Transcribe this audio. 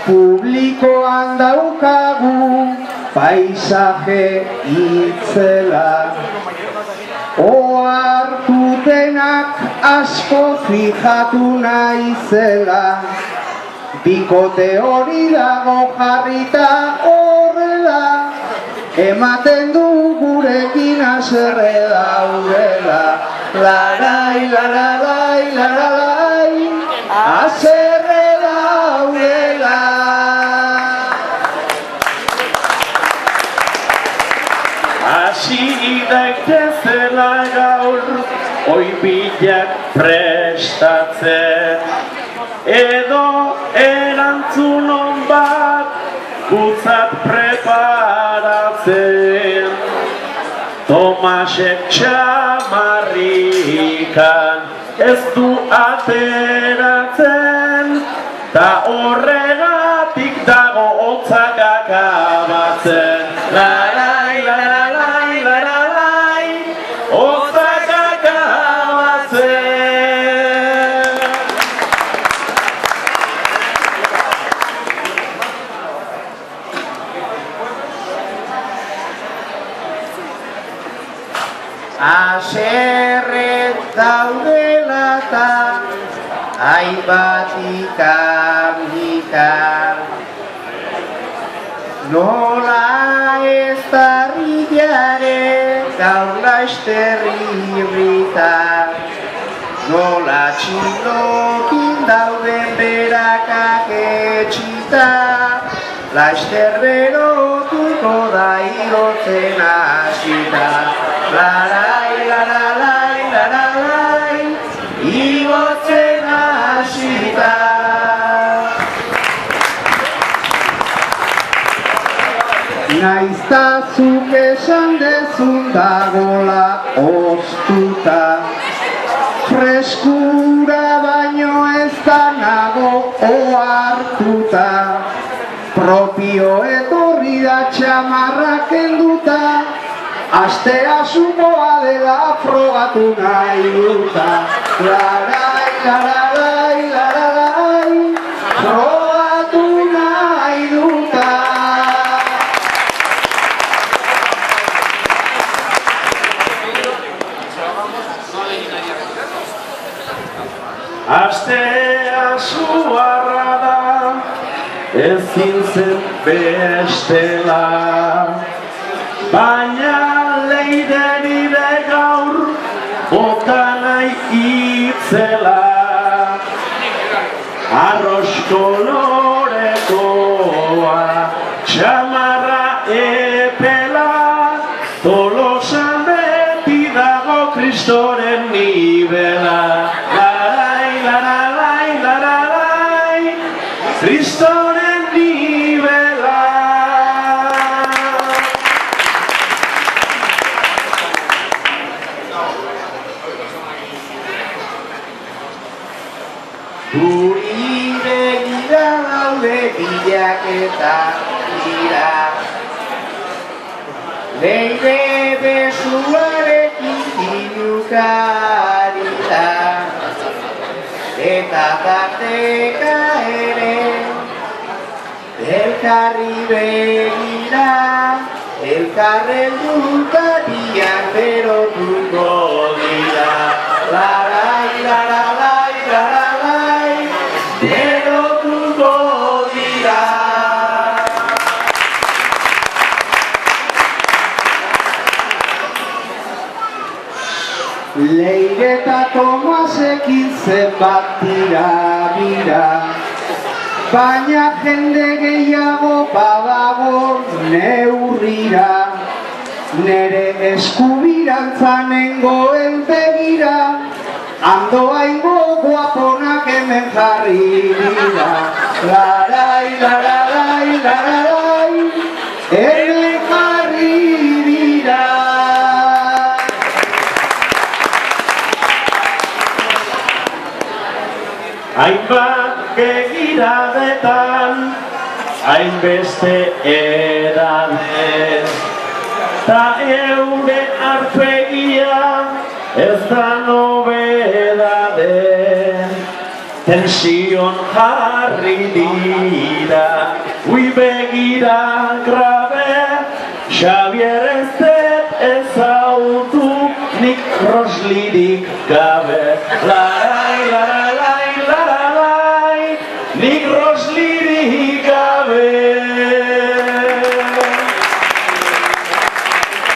publikoan daukagu paisaje itzela. Ohartutenak asko fijatu naizela, bikote hori dago jarrita horrela, ematen du gurekin haserre daudela. Larai, lararai, lararai, haserre daudela. Hasi daitezela gaur, oibilak prestatzen, edo erantzunon bat gutzat preparatzen. Tomasek txamarrikan ez du ateratzen, ta horregatik dago hotzak akabatzen. Larai, larai, larai, hotzak akabatzen. Haserre daudela ta hainbat ikan, nola ez tarriare gaur laizterrirritan, nola txilokin dauden berakak etxita, laizter berotuko da igotzen hasita. Larai, lararai, lararai, igotzen hasita. Naizta zuk esan dezun dagola oztuta, freskura baino ez da nago ohartuta, propio etorri da txamarra kenduta, astea sumoa dela frogatu nahi duta. Larai, lararai, lararai, frogatu nahi duta. Astea zuharra da, ezin zen bestela, baina leideri de gaur bota nahi itzela. Arroz kolorekoa, txamarra epela, Tolosan beti dago Kristoren nibela. Larai, lararai, lararai, Kristoren nibela. Guri begira daude bilaketak dira, leire besuarekin inukarita, eta tarteka ere elkarri begira, elkarren dutariak berotuko dira. Larai, lararai, lararai, berotuko dira. Leire eta Tomasekin zenbat tira, baina jende gehiago badago neurrira, nere eskubirantzanengoen begira, andoaingo guaponak hemen jarri dira. Larai, lararai, lararai, hemen jarri dira. Hainbat begiradetan, hainbeste edade, ta eure arpegia ez da nobedade. tension jarri dira, ui begira grabe, Xavier ez dut ezautu, nik Roslirik gabe.